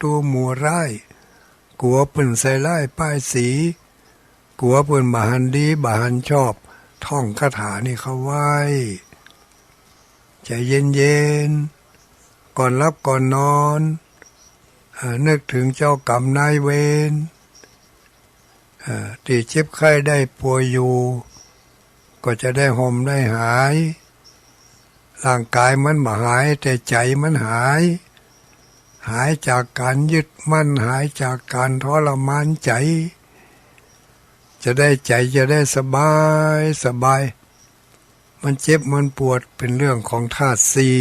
ตูหมู่ร้ายกลัวเปิ้นใส่ร้ายป้ายสีกลัวเปิ้นบาหันดีบาหันชอบท่องคาถานี่เขาไว้ใจเย็นๆก่อนรับก่อนนอนนึกถึงเจ้ากรรมนายเวรที่เจ็บไข้ได้ป่วยอยู่ก็จะได้ห่มได้หายร่างกายมันบ่หายแต่ใจมันหายจากการยึดมั่นหายจากการทรมานใจจะได้ใจจะได้สบายมันเจ็บมันปวดเป็นเรื่องของธาตุสี่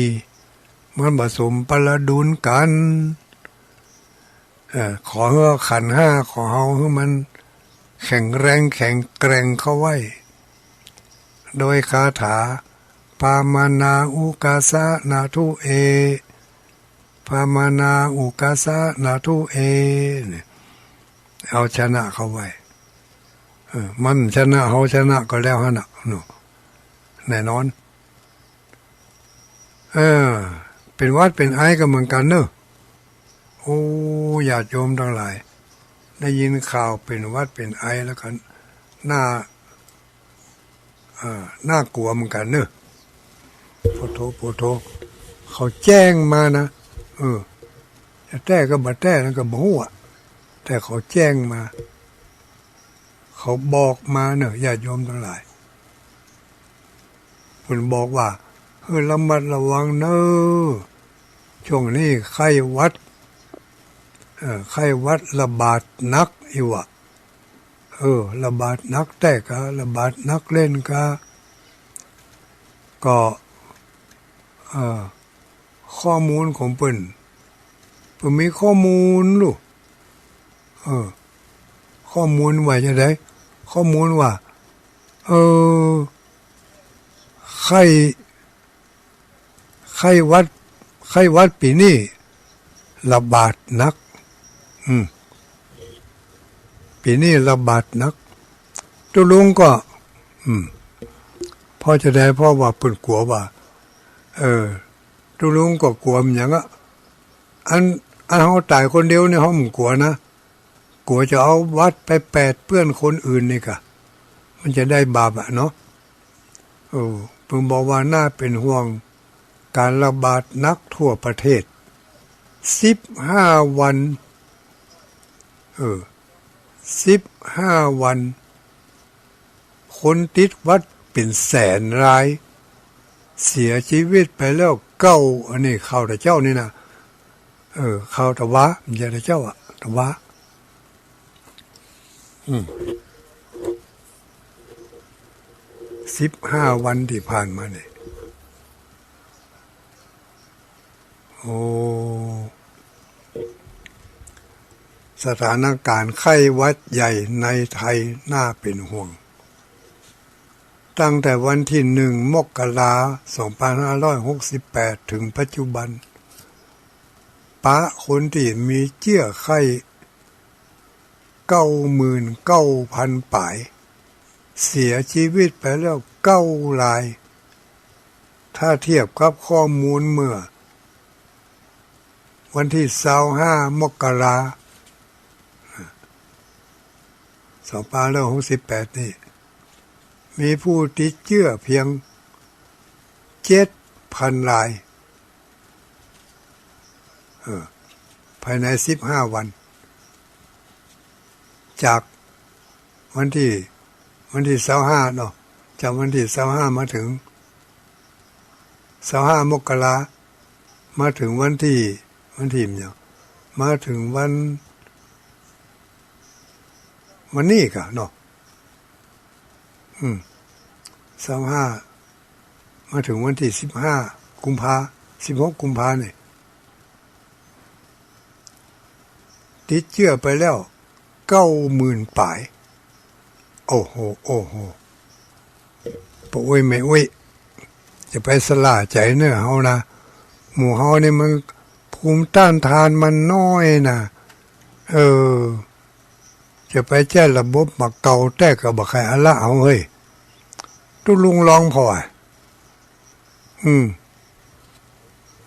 มันผสมปรดุลกันขอให้ขันธ์ห้าขอให้มันแข็งแรงแข็งแกร่งเข้าไว้โดยคาถาปามานาอุกาสะนาทุเอปามานาอุกาสะนาทุเอเอาชนะเข้าไว้มันชนะเขาชนะก็แล้วฮะนะแน่นอนเป็นวัดเป็นไอ้ก็เหมือนกันเนอะโอ้ญาติโยมทั้งหลายได้ยินข่าวเป็นวัดเป็นไอ้แล้วกันน่ากลัวเหมือนกันเนอะโพโทเขาแจ้งมานะจะแต้ก็บ่แต้แล้วก็บ่ฮู้แต่เขาแจ้งมาเขาบอกมาเนอะญาติโยมทั้งหลายเพิ่นบอกว่าระมัดระวังเนอะช่วงนี้ไข้หวัดระบาดหนักอีวะระบาดหนักแต่ก็ระบาดหนักเล่นก็ข้อมูลของเพิ่นมีข้อมูลลูกข้อมูลว่าจะได้ข้อมูลว่าไข้หวัดปีนี้ระบาดหนักปีนี้ระบาดหนักตุลุงก็พอจะได้เพราะว่าเพิ่นกลัวว่าตุลุงก็กลัวมันอย่างอันเขาตายคนเดียวเนี่ยเขาไม่กลัวนะกลัวจะเอาวัดไปแปดเปื้อนคนอื่นนี่กะมันจะได้บาปเนาะเพิ่งบอกว่าน่าเป็นห่วงการระบาดนักทั่วประเทศ15 วัน15 วันคนติดวัดเป็นแสนรายเสียชีวิตไปแล้ว9อันนี้เข้าแต่เจ้านี่นะเข้าตะวะมันจะแต่เจ้าตะวะ15 วันที่ผ่านมาเนี่ยสถานการณ์ไข้หวัดใหญ่ในไทยน่าเป็นห่วงตั้งแต่วันที่1 มกราคม 2568ถึงปัจจุบันคนที่มีเชื้อไข้ 99,000 ป่ายเสียชีวิตไปแล้ว9 รายถ้าเทียบกับข้อมูลเมื่อวันที่25 มกราคม 2568นี่มีผู้ติดเชื้อเพียง 7,000 รายภายใน15 วันจากวันที่25เนาะจากวันที่25มาถึง25 มกรามาถึงวันที่เนี่ยมาถึงวันนี้กะเนาะ25มาถึงวันที่15 กุมภา16 กุมภาเนี่ยติดเชื้อไปแล้ว 90,000 ป่ายโอ้โหปะอุ้ยไม่อุ้ยจะไปสละใจเนื้อเฮานะหมู่เฮานี่มันภูมิต้านทานมันน้อยนะจะไปแจ้ระบบมาเก่าแต่ก็บ่ใครอะละเอาเฮ้ยตุลุงลองพอ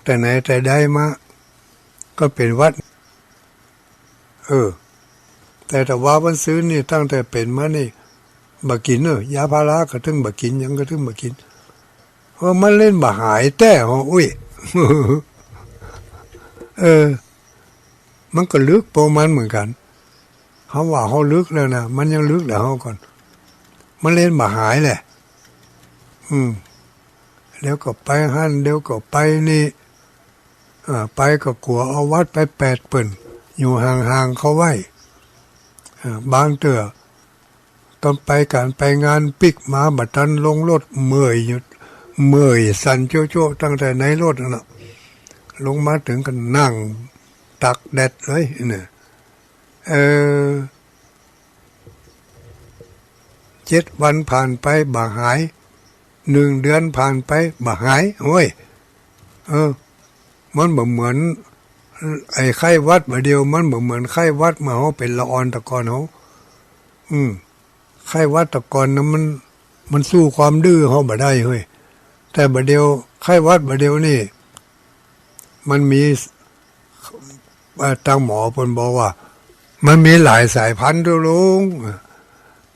แต่ไหนแต่ใดมาก็เป็นวัด แต่ว่ามันซื้อนี่ตั้งแต่เป็นมานี่บ่กินยาพาราก็ถึงบ่กินหยังก็ถึงบ่กินเพราะมันเล่นบ่หายแต่อุ้ย มันก็ลึกโปมันเหมือนกันเขาว่าเขาลึกแล้วนะมันยังลึกแล้วเขาก่อนมันเล่นบ่หายแหละเดี๋ยวก็ไปหั่นเดี๋ยวก็ไปนี่ไปก็กลัวเอาวัดไปแปดเปิ่นอยู่ห่างๆเขาไว้บางเตือตอนไปการไปงานปิกมาบัดทันลงรถเมื่อยอยู่เมื่อยสั่นโจ๊ะๆตั้งแต่ในรถน่ะลงมาถึงกันนั่งตักแดดเลยเนี่ย7 วันผ่านไปบ่หาย1 เดือนผ่านไปบ่หายโอ้ยมันเหมือนไอ้ไข้วัดมาเดียวมันเหมือนไข้วัดมาเขาเป็นละออนตะกอนเขาไข้วัดตะกอนนะมันสู้ความดื้อเขาบ่ได้เฮ้ยแต่บัดเดียวไข้วัดบัดเดียวนี่มันมีทางหมอเพิ่นบอกว่ามันมีหลายสายพันธุ์ด้วยลุง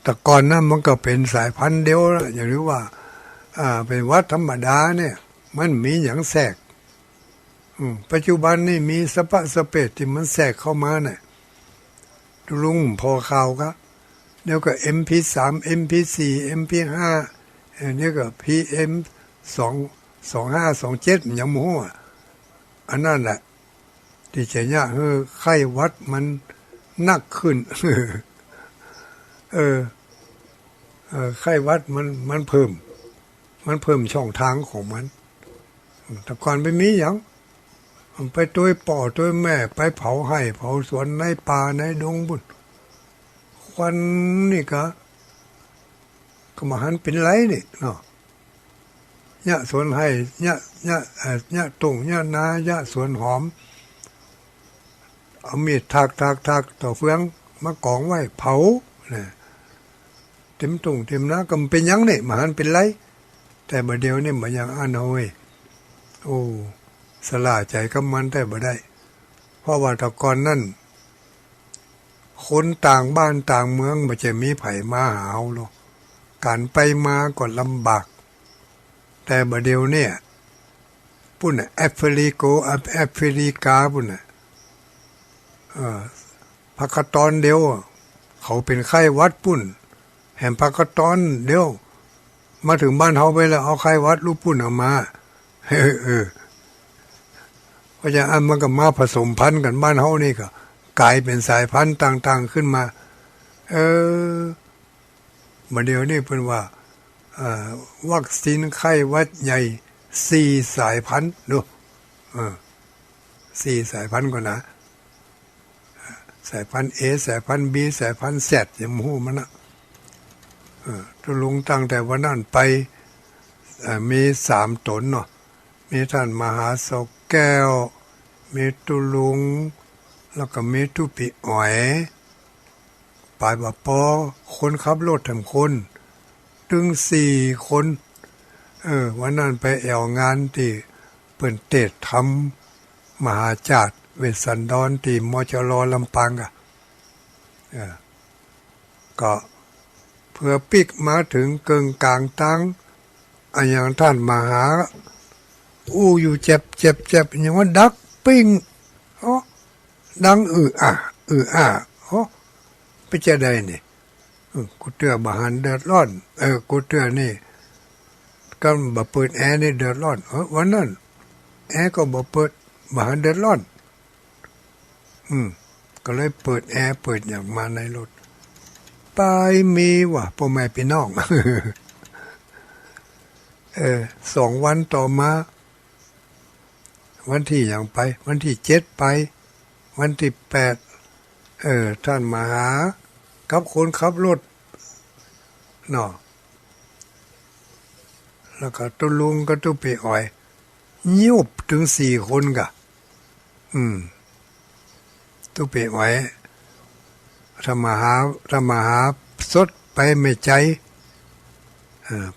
แต่ก่อนนั้นมันก็เป็นสายพันธุ์เดียวอย่างนี้ว่าเป็นวัดธรรมดาเนี่ยมันมีอย่างแทรกปัจจุบันนี่มีสปะสเปดที่มันแทรกเข้ามาเนี่ยลุงพอข่าวก็เดี๋ยวก็ MP3 MP4 MP5 เดี๋ยวก็ PM22527ยังมั่วอันนั้นแหละที่จะเนี่ยไข้หวัดมันนักขึ้นไข้หวัดมันเพิ่มช่องทางของมันแต่ก่อนไม่มีอย่างไปตัวป่อตัวแม่ไปเผาให้เผาสวนในป่าในดงบุญควันนี่ก็มาหันเป็นไรนี่เนาะเนี่ยสวนให้เนี่ยตุ่งเนี่ยนาเนี่ยสวนหอมเอามีดถักต่อเฟืองมากองไว้เผาเนี่ยเต็มตุ่งเต็มนาก็เป็นยังนี่มาหันเป็นไรแต่บัดเดียวนี่มันยังอันเอาไว้โอ้สลาใจกับมันแต่บ่ได้เพราะว่าตะกอนนั่นคนต่างบ้านต่างเมืองมันจะมีไผมาหาหรอกการไปมาก็ลำบากแต่บัดเดียวเนี่ยปุ่นแอฟริกาปุ่นพักตอนเดียวเขาเป็นไข้วัดปุ่นแห่งพักตอนเดียวมาถึงบ้านเฮาไปแล้วเอาไข้วัดรูปปุ่นออกมาเพราะฉะนั้นมันก็มาผสมพันธุ์กันบ้านเฮานี่ก็กลายเป็นสายพันธุ์ต่างๆขึ้นมามาเดียวนี่เป็นว่าวัคซีนไข้หวัดใหญ่4 สายพันธุ์ดู4 สายพันธุ์ก่อนนะสายพันธุ์ A สายพันธุ์ B สายพันธุ์ Z อย่างมู้มันนะตุลุงตั้งแต่วันนั้นไปมี3 ตนเนาะมีท่านมหาโศกแก้วมีตุลุงแล้วก็มีตุปิอ๋อยปลายบะปอคนขับรถทั้งคนถึง4 คนวันนั้นไปแอวงานที่เปิ่นเทศทำมหาจารย์เวสสันดรที่มจรลำปางก็เพื่อปิกมาถึงเกิงกลางตั้งอย่างท่านมหาอยู่เจ็บอย่างว่าดักปิ้งดังไปจะได้นี่กูเตือบหันเดือดร้อนกูเตือนี่ก็บ่เปิดแอร์นี่เดือดร้อนวันนั้นแอร์ก็บ่เปิดบหันเดือดร้อนก็เลยเปิดแอร์เปิดอย่างมาในรถไปมีว่ะพ่อแม่พี่น้อง2 วันต่อมาวันที่อย่างไปวันที่7ไปวันที่8ท่านมาหากับคนขับรถเนาะแล้วก็ตุลุงก็ตุเปอ่อยยุบถึง4 คนกะตุเปอ่อยถ้ามาหาสดไปไม่ใจ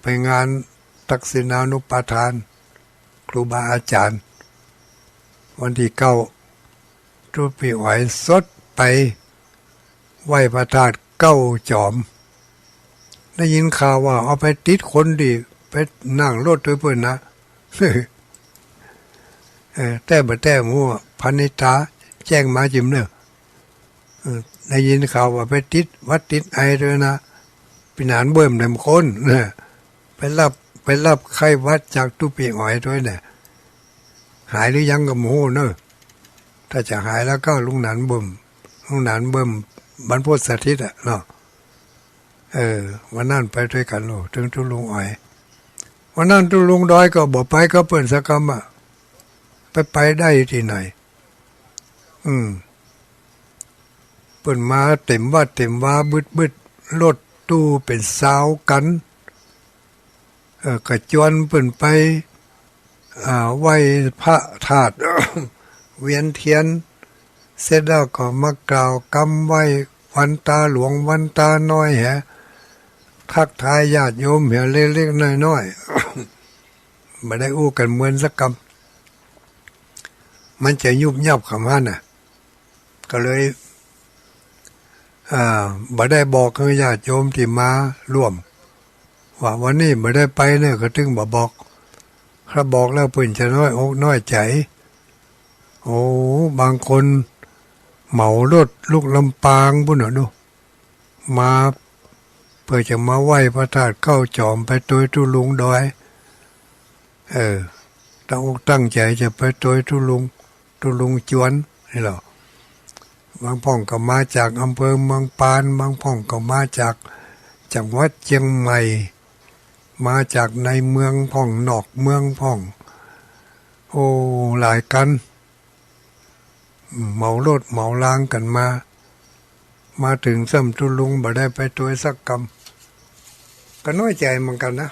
ไปงานทักษิณานุปทานครูบาอาจารย์วันที่9ตุเปอ่อยสดไป ไหว้พระธาตุเก้าจอมได้ยินข่าวว่าเอาไปติดคนดีไปนั่งรถด้วยเพื่อนนะ แต่บ่แต่หมู่พันิตาแจ้งมาจิมเนอะได้ยินข่าวว่าไปติดวัดติดไอด้วยนะปีนานเบิ่มเดมคนนะไปรับไข้วัดจากตุปีหอยด้วยเนี่ยหายหรือยังกับหมูเนอะถ้าจะหายแล้วก็ลุงหนานเบิ่มบรรพตสถิตอ่ะเนาะวันนั้นไปด้วยกันโลถึงตุลุงอ้อยวันนั้นตุลุงดอยก็บอกไปก็เปิ่นสักคำอ่ะไปได้ที่ไหนเปิ่นมาเต็มว่าบึดรถตู้เป็นสาวกันกระจวนเปิ่นไปไหว้พระธาตุ เวียนเทียนเสร็จแล้วก็มากล่าวกำไหว้วันตาหลวงวันตาน้อยทักทายญาติโยมเล็กๆน้อยๆ ไม่ได้อู้กันเหมือนสักคำมันจะยุบยับคำนั้นน่ะก็เลยบ่ได้บอกให้ญาติโยมที่มาร่วมว่าวันนี้ไม่ได้ไปเนี่ยก็ถึงบ่บอกถ้าบอกแล้วเพิ่นจะน้อยอกน้อยใจโอ้บางคนเหมารถลูกลำปางบุญเนาะมาเพื่อจะมาไหว้พระธาตุเข้าจอมไปตัวตุลุงดอยตั้งใจจะไปตัวตุลุงจวนนี่หรอบางพ่องก็มาจากอำเภอเมืองปานบางพ่องก็มาจากจังหวัดเชียงใหม่มาจากในเมืองพ่องนอกเมืองพ่องโอ้หลายกันเหมารถเหมาลางกันมาถึงซ้ำตุลุงบ่ได้ไปตัวสักกำก็น้อยใจเหมือนกันนะ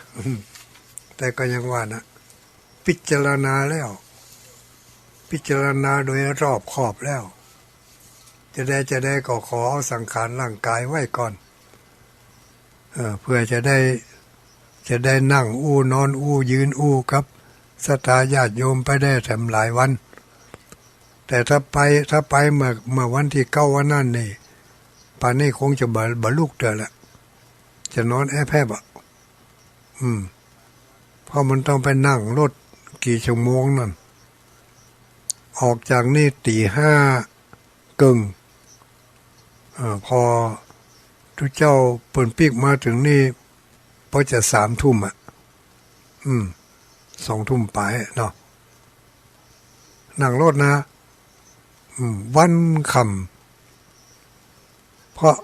แต่ก็ยังว่านะพิจารณาแล้วพิจารณาโดยรอบขอบแล้วจะได้ก็ขอเอาสังขารร่างกายไว้ก่อนเพื่อจะได้นั่งอู้นอนอู้ยืนอู้ครับศรัทธาญาติโยมไปได้แถมหลายวันแต่ถ้าไปเมื่อวันที่9วันนั้นนี่ป่านนี้คงจะบรรลุเด้อละจะนอนแอบแพบเพราะมันต้องไปนั่งรถกี่ชั่วโมงนั่นออกจากนี่ตีห้ากึ่งพอทุกเจ้าเปิ่นปีกมาถึงนี่พอจะ3 ทุ่ม2 ทุ่มไปเนาะนั่งรถนะวันค่ำเพราะ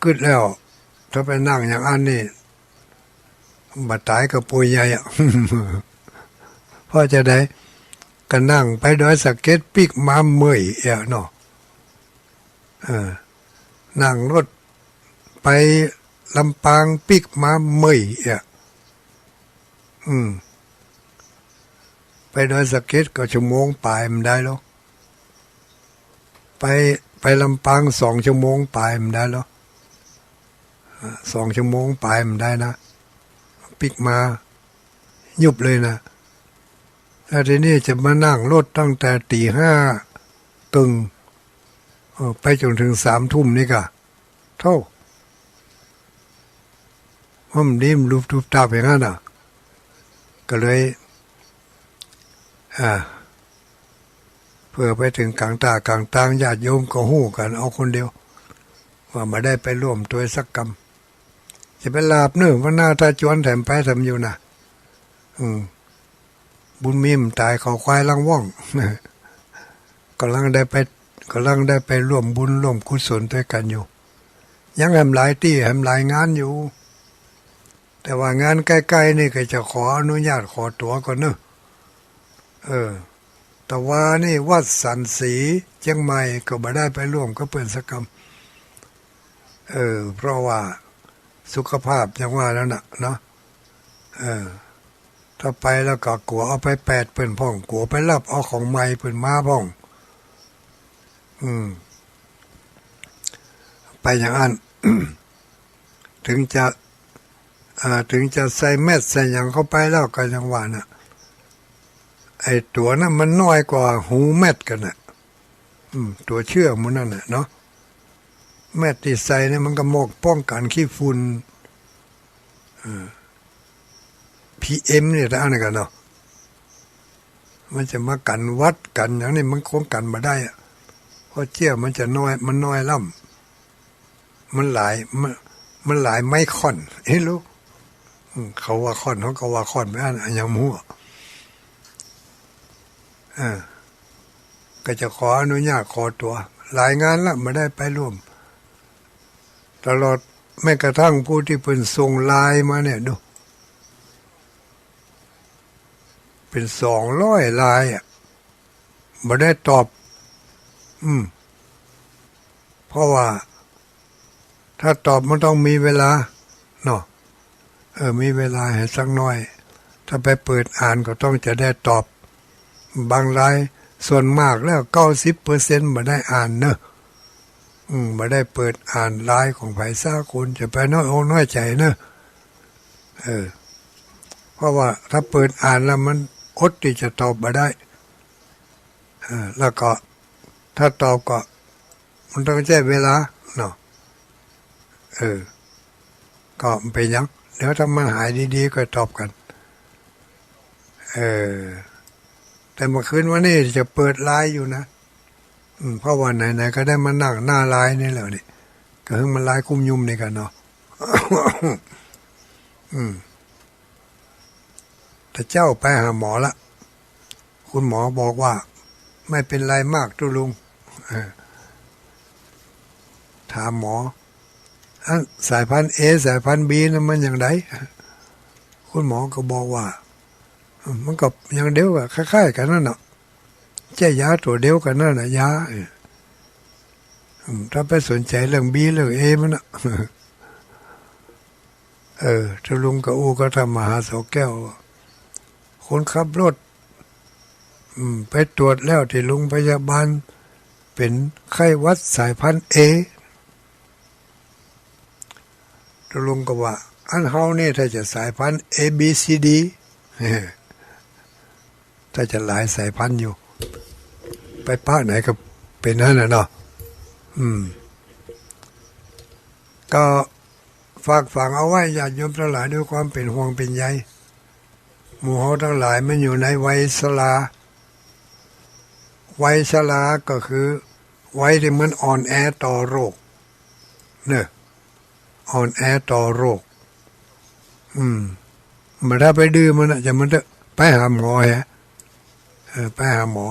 กึดแล้วถ้าไปนั่งอย่างอันนี้บัดตายกับป่วยใหญ่อ่ะ เพราะจะได้ก็นั่งไปโดยสเก็ตปิกมาเมื่อยเนาะนั่งรถไปลำปางปิกมาเมื่อยไปโดยสเก็ตก็ชั่วโมงปลายมันได้แล้วไปลำปาง2 ชั่วโมงปลายมันได้แล้ว2 ชั่วโมงปลายมันได้นะปิกมายุบเลยนะแล้วทีนี้จะมานั่งรถตั้งแต่ตีห้ากึ่งไปจนถึง3 ทุ่มนี่ก็เท่ามันดิ้มรูปทุบตาไปงั้นอ่ะก็เลยเพื่อไปถึงกลางตากลางตางญาติโยมก็หู้กันเอาคนเดียวว่ามาได้ไปร่วมตัวสักกรรมจะไปลาบเนื้อว่าหน้าตาจวนแถมไปทำอยู่นะบุญมีมตายเขาควายลังว่องกำลังได้ไปร่วมบุญร่วมกุศลด้วยกันอยู่ยังแหมหลายที่แหมหลายงานอยู่แต่ว่างานใกล้ๆนี่ก็จะขออนุญาตขอตั๋วก่อนเนอะแต่ว่านี่วัดสันสีเชียงใหม่ก็บ่ได้ไปร่วมก็เปิดสักกรรมเพราะว่าสุขภาพยังว่าแล้วนะเนาะถ้าไปแล้วก็กลัวเอาไป8เปิ้นพ่องกลัวไปรับเอาของใหม่เปิ้นมาพ่องไปอย่างนั้น ถึงจะใส่แมสใส่อย่างเข้าไปแล้วก็ยังว่าน่ะไอ้ตัวนั้นมันน้อยกว่าหูแมสกันน่ะตัวเชื่อมันนั่นน่ะเนาะ แม่ติดใส่เนี่ยมันก็หมกป้องกันขี้ฝุ่นPM เนี่ยท่านกันเนาะมันจะมากันวัดกันอย่างนี้มันคงกันมาได้อะเพราะเจี้ยมันจะน้อยมันน้อยล่ำมันหลายไมครอนเฮ้ยลูกเขาว่าคอนเขาก็ว่าคอนไม่อ่านอย่างมั่วก็จะขออนุญาตขอตัวหลายงานละไม่ได้ไปร่วมตลอดแม้กระทั่งผู้ที่เป็นส่งไลน์มาเนี่ยดูเป็น200 ไลน์ไม่ได้ตอบเพราะว่าถ้าตอบมันต้องมีเวลาเนาะมีเวลาให้สักหน่อยถ้าไปเปิดอ่านก็ต้องจะได้ตอบบางรายส่วนมากแล้ว90%ไม่ได้อ่านเนอะไม่ได้เปิดอ่านไลน์ของไผซ่าคนจะไปน้อยอกน้อยใจเนอะเพราะว่าถ้าเปิดอ่านแล้วมันอดที่จะตอบมาได้แล้วก็ถ้าตอบก็มันต้องใช้เวลาเนาะก็เป็นยังเดี๋ยวถ้ามันหายดีๆก็ตอบกันแต่เมื่อคืนวันนี้จะเปิดไลน์อยู่นะเพราะวันไหนๆก็ได้มานั่งหน้าไลน์นี่แหละนี่ก็เพิ่งมันไลน์คุ้มยุ่มนี่กันเนาะแต่เจ้าไปหาหมอละคุณหมอบอกว่าไม่เป็นไรมากตุลุงถามหมอสายพันธุ์ A สายพันธุ์ B นั้นมันอย่างไรคุณหมอก็บอกว่ามันก็อย่างเดียวกันคล้ายๆกันนั่นเนาะใช่ยาตัวเดียวกันนั่นนะยาถ้าไปสนใจเรื่อง B เรื่อง A มันนะตุลุงกับอูก็ทำมหาโสแก้วคนขับรถไปตรวจแล้วที่โรงพยาบาลเป็นไข้หวัดสายพันธุ์ A ตุลุงก็ว่าอันเฮานี่ถ้าจะสายพันธุ์ A B C D ถ้าจะหลายสายพันธุ์อยู่ไปภาคไหนก็เป็นนั่นน่ะเนาะก็ฝากฝังเอาไว้ญาติโยมทั้งหลายด้วยความเป็นห่วงเป็นใยหมู่เฮาทั้งหลายมันอยู่ในวัยชราก็คือวัยที่มันอ่อนแอต่อโรคเนี่ยอ่อนแอต่อโรคมันถ้าไปดื้อมันจะมันจะไปหาหมอฮะไปหาหมอ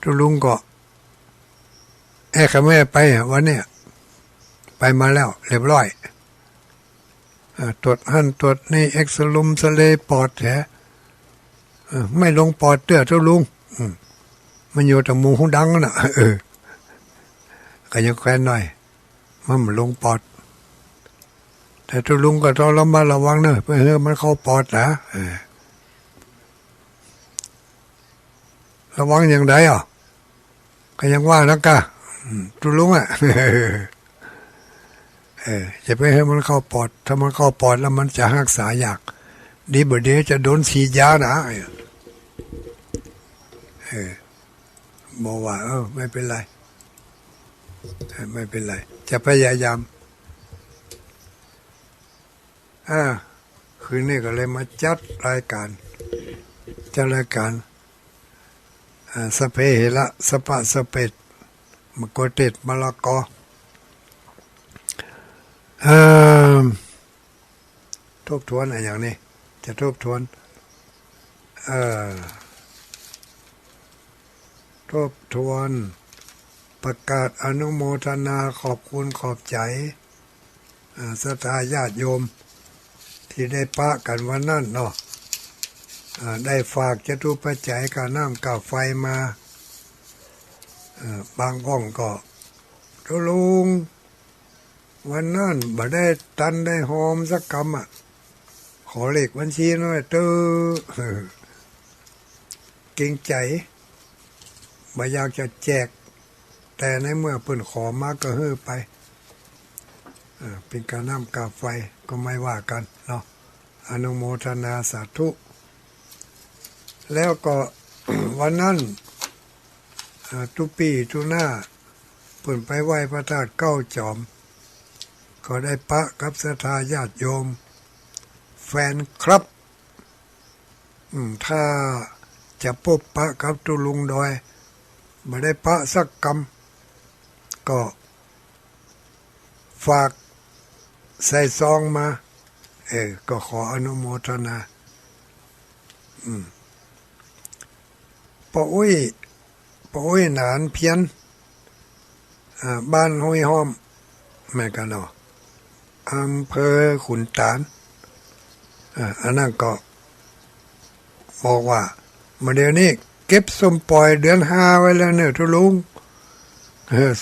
ทุลุงก็กับแม่ไปวันเนี้ยไปมาแล้วเรียบร้อยตรวจหั่นตรวจนี่เอ็กซลุมสเลปอดแท้ไม่ลงปอดเตื้อทุลุงมันอยู่แต่หมูหูดังน่ะก็ยังแควนหน่อยมันลงปอดแต่ทุลุงก็ต้องระวังเนอะเพื่อมันเข้าปอดนะระวังอย่างไรก็ยังว่านะกะทุลุงจะไปให้มันเข้าปอดถ้ามันเข้าปอดแล้วมันจะรักษายากดีบ่ดีจะโดนฉีดยานะบอกว่าไม่เป็นไรจะพยายามคืนนี้ก็เลยมาจัดรายการสเปเหระสปะสเปดมะกอเต็ดมะละกอทบทวนอะไรอย่างนี้จะทบทวนประกาศอนุโมทนาขอบคุณขอบใจศรัทธาญาติโยมที่ได้ปะกันวันนั้นเนาะได้ฝากจตุปัจจัยกับน้ำกับไฟมาบางห้องก็ทุลุงวันนั้นบ่ได้ตันได้หอมสักคำขอเลขบัญชีหน่อยเก่งใจบ่อยากจะแจกแต่ในเมื่อเพิ่นขอมาก็เฮ้อไปเป็นการน้ำกับไฟก็ไม่ว่ากันเนาะอนุโมทนาสาธุแล้วก็ วันนั้นทุกปีทุกหน้า เปิ่นไปไหว้พระธาตุเก้าจอมก็ได้ปะกับศรัทธาญาติโยมแฟนครับถ้าจะพบปะกับตุลุงดอยไม่ได้ปะสักกำก็ฝากใส่ซองมาก็ขออนุโมทนาป้าอุ้ยหนานเพียนบ้านห้วยห้อมแม่กันเนาะอำเภอขุนตาลอันนั้นก็บอกว่าเมื่อเดี๋ยวนี้เก็บส้มปล่อยเดือน5ไว้แล้วเนี่ยทุลุง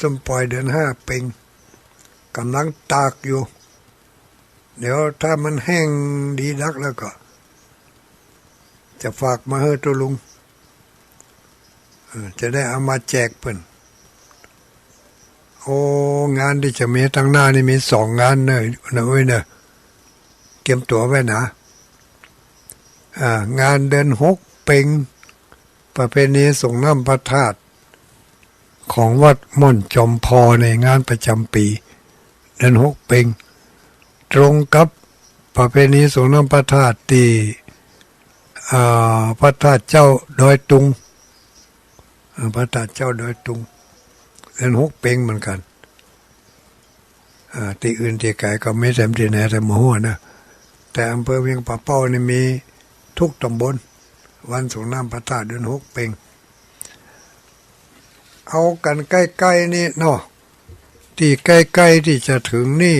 ส้มปล่อยเดือน5เป็นกำลังตากอยู่เดี๋ยวถ้ามันแห้งดีนักแล้วก็จะฝากมาให้ทุลุงจะได้เอามาแจกเพิ่นโอ้งานที่จะมีตั้งหน้านี่มี2 งานเนอะนะเว้ยเนอะเก็บตัวไว้นะงานเดือน6เป็งประเพณีส่งน้ำพระธาตุของวัดม่อนจอมพอในงานประจำปีเดือน6เป็งตรงกับประเพณีส่งน้ำพระธาตุที่พระธาตุเจ้าดอยตุงพระธาตุเจ้าดอยตุงเดือน6เป็งเหมือนกันที่อื่นที่ไกลก็ไม่แสมที่ไหนแต่หมู่นะแต่อำเภอเวียงป่าเป้านี่มีทุกตำบลวันส่งน้ำพระธาตุเดือน6เป็งเอากันใกล้ๆนี่เนาะที่ใกล้ๆที่จะถึงนี่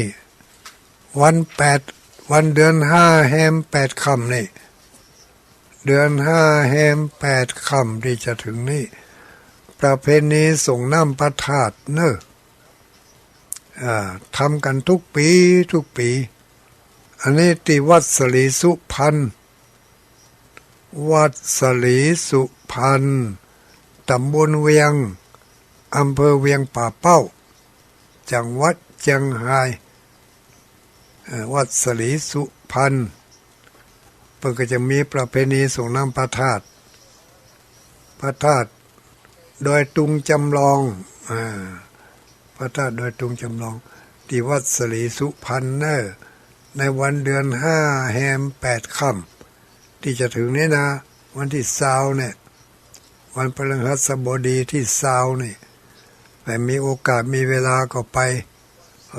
วันเดือน5แฮม8ค่ำนี่เดือน5แฮม8ค่ำที่จะถึงนี่ประเพณีส่งน้ำพระธาตุเนอะทำกันทุกปีอันนี้ที่วัดสลีสุพรรณตำบลเวียงอำเภอเวียงป่าเป้าจังหวัดเชียงรายวัดสลีสุพรรณเพิ่นก็จะมีประเพณีส่งน้ำพระธาตุโดยตุงจำลองพระธาตุโดยตุงจำลองที่วัดสลีสุพรรณในวันเดือน5แฮม8ค่ำที่จะถึงนี้นะวันที่20เนี่ยวันพฤหัสบดีที่20นี่แต่มีโอกาสมีเวลาก็ไป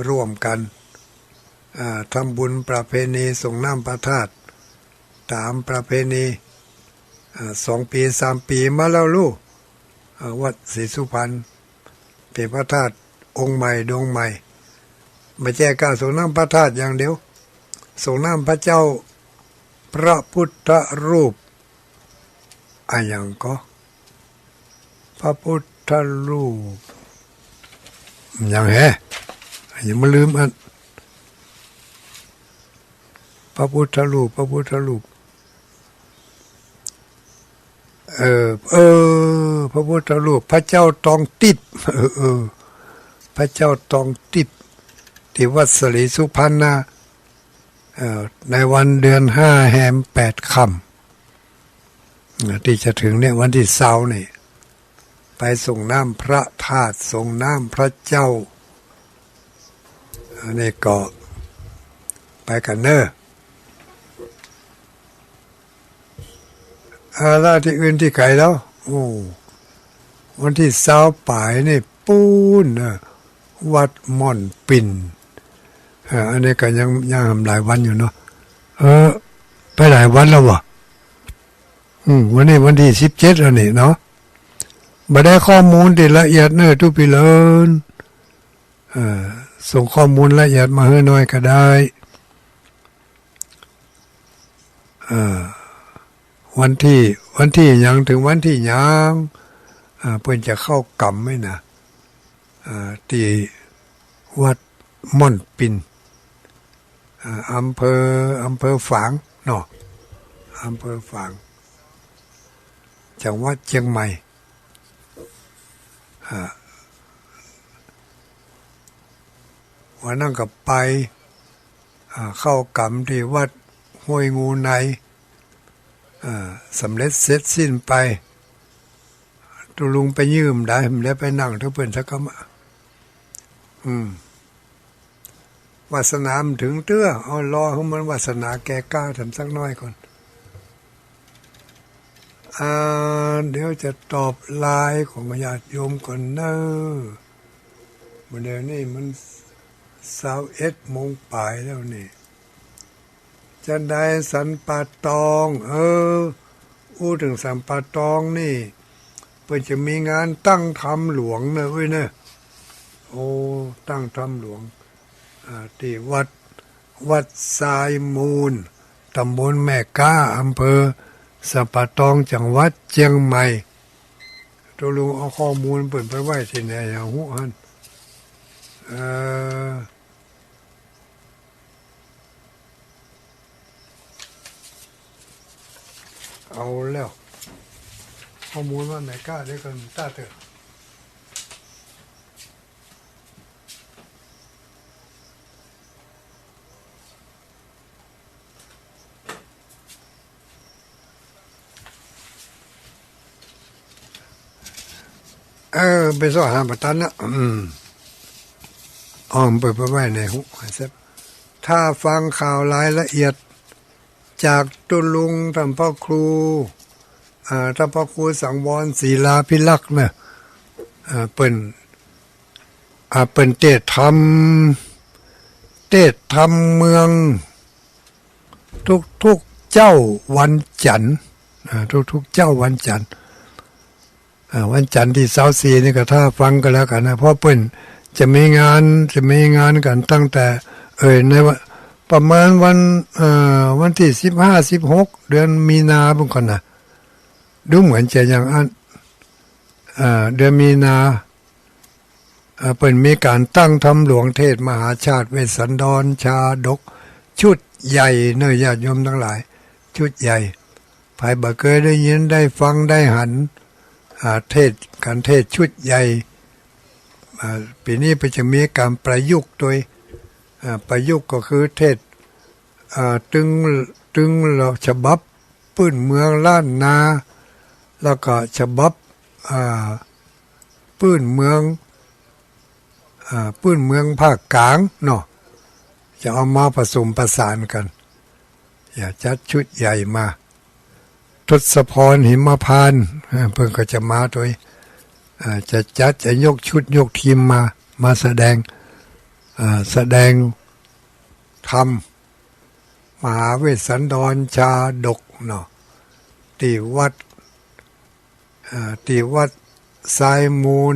ร่วมกันทำบุญประเพณีส่งน้ำพระธาตุตามประเพณี2 ปี3 ปีมาแล้วลูกวัดศรีสุพรรณเป็นพระธาตุองค์ใหม่ดวงใหม่ไม่ใช่การส่งน้ำพระธาตุอย่างเดียวส่งน้ำพระเจ้าพระพุทธรูปอย่างก็พระพุทธรูปอย่างอย่ามาลืมอันพระพุทธรูปพระพุทธรูปพระเจ้าตองติดพระเจ้าตองติดที่วัดสลีสุพรรณนะในวันเดือน5แฮม8ค่ำที่จะถึงเนี่ยวันที่20นี่ไปส่งน้ำพระธาตุส่งน้ำพระเจ้าอันนี้ก็ไปกันเนอะแล้วที่อื่นที่ไกลแล้ววันที่20ปลายนี่ปูนวัดม่อนปิ่นอันนี้ก็ยังหลายวันอยู่เนาะไปหลายวันแล้ววะวันนี้วันที่17แล้วนี่เนาะมาได้ข้อมูลที่ละเอียดเนอะทุกปีเลินส่งข้อมูลละเอียดมาให้หน่อยก็ได้วันที่ยังถึงวันที่ยังเพื่อนจะเข้ากรรมไหมนะที่วัดม่อนปิ่นอำเภอฝางเนาะอำเภอฝางจังหวัดเชียงใหม่วันนั้นก็ไปเข้ากรรมที่วัดห้วยงูในสำเร็จเสร็จสิ้นไปตุลุงไปยืมได้ผมได้ไปนั่งทุกเพื่อนสักก็มา วาสนามันถึงเตื้อเอารอให้มันวาสนาแก่กล้าทำสักน้อยก่อนเดี๋ยวจะตอบไลน์ของญาติโยมก่อนเนอะเดี๋ยวนี้มัน21 โมงปลายแล้วนี่จะได้สันป่าตองอู้ถึงสันป่าตองนี่เพื่อจะมีงานตั้งธรรมหลวงนะเว้ยเนอะโอ้ตั้งธรรมหลวงที่วัดทรายมูลตำบลแม่ก้าอำเภอสันป่าตองจังหวัดเชียงใหม่ตัวลุงเอาข้อมูลเปิดไปไว้ที่ไหนอย่างหูหันเอาแล้วข้อมูลว่าไหนกล้าได้กันตาเถอะไปสอหาประตันนะเปิดไปไว้ในหูเซ็บถ้าฟังข่าวรายละเอียดจากตุลุงท่านพ่อครูท่านพ่อครูสังวรศรีลาภิลักษ์เนี่ยเป็นเทศธรรมเมืองทุกเจ้าวันจันทร์ทุกเจ้าวันจันทร์วันจันทร์ที่24นี่ก็ถ้าฟังก็แล้วกันนะเพราะเป็นจะมีงานกันตั้งแต่ในประมาณวันที่15-16เดือนมีนาบุญก่อนนะดูเหมือนจะอย่างเดือนมีนาเป็นมีการตั้งธรรมหลวงเทศมหาชาติเวสสันดรชาดกชุดใหญ่เนยญาติโยมทั้งหลายชุดใหญ่ภายบ่เคยได้ยินได้ฟังได้หันเทศชุดใหญ่ปีนี้ไปจะมีการประยุกต์โดยประยุกต์ก็คือเทศตึงเราฉบับปื้นเมืองล้านนาแล้วก็ฉบับปื้นเมืองภาคกลางเนาะจะเอามาผสมประสานกันอย่าจัดชุดใหญ่มาทศพรหิมพานต์เพิ่งก็จะมาโดยจะยกชุดยกทีมมาแสดงธรรมมหาเวสสันดรชาดกเนาะที่วัดทรายมูล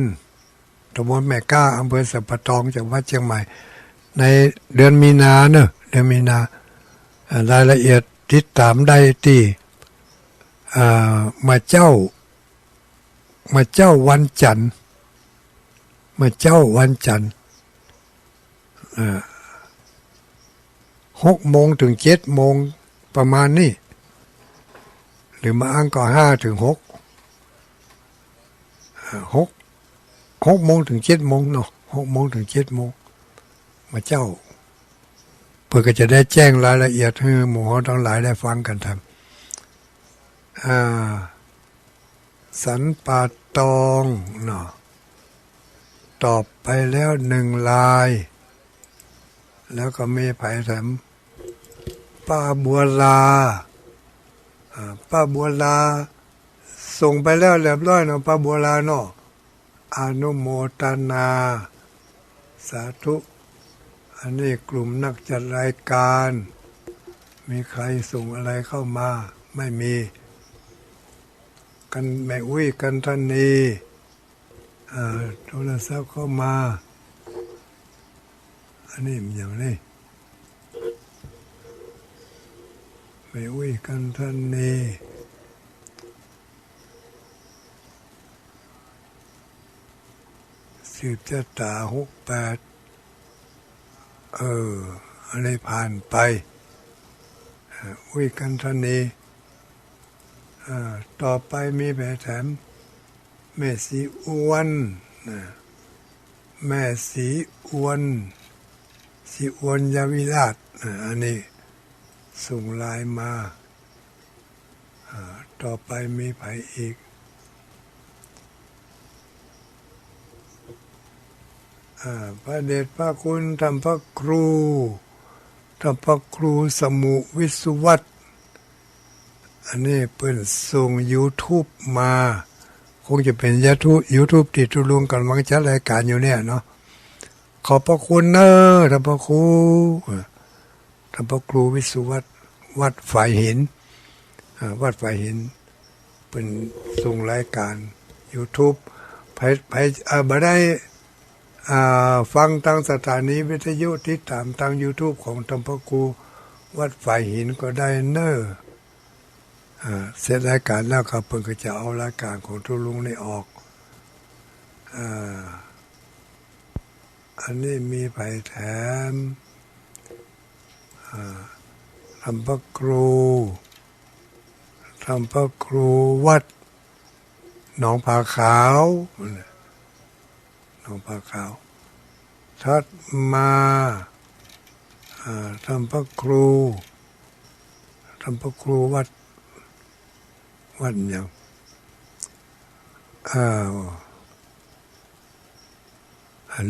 ตำบลแม่ก้าอำเภอสันป่าตองจังหวัดเชียงใหม่ในเดือนมีนาเนอะเดือนมีนารายละเอียดติดตามได้ที่มาเจ้าวันจันทร์6 โมงถึง7 โมงประมาณนี้หรือมาอ้างก็5 ถึง 6 โมงถึง7 โมงเนาะ6 โมงถึง7 โมงมาเจ้าเพื่อก็จะได้แจ้งรายละเอียดให้หมู่เขาทั้งหลายได้ฟังกันทำสันป่าตองเนาะตอบไปแล้ว1 ลายแล้วก็มีไผ่แถมป้าบัวลาส่งไปแล้วเรียบร้อยเนาะป้าบัวลาเนาะอนุโมทนาสาธุอันนี้กลุ่มนักจัดรายการมีใครส่งอะไรเข้ามาไม่มีกันแม่อุ้ยกันท่านนี้โทรศัพท์เข้ามาอันนี้มันอย่างนี้แม่อุ้ยกันท่านนี้สืบชะตา68อะไรผ่านไปอุ้ยกันท่านนี้ต่อไปมีแผแถมแม่สีอ้วนยาวิราชอันนี้ส่งไลน์มาต่อไปมีไผอีก พระเดชพระคุณธรรมพระครูสมุวิสุวัตอันนี้เพิ่นส่ง YouTube มาคงจะเป็นYouTube ที่ทุลุงกำลังจัดรายการอยู่เนี่ยเนาะขอบพระคุณเนอะธรรมพระครูวิสุวัตวัดฝ่ายหินวัดฝ่ายหินเป็นส่งรายการ YouTube ไปบ่ได้ฟังทางสถานีวิทยุติดตามทาง YouTube ของธรรมพระครูวัดฝ่ายหินก็ได้เนอะเสร็จรายการแล้วครับเพิ่นก็จะเอารายการของทุลุงนี่ออกอันนี้มีไผ่แถมธรรมพระครูวัดหนองผาขาวทัดมาธรรมพระครูวัดอย่าง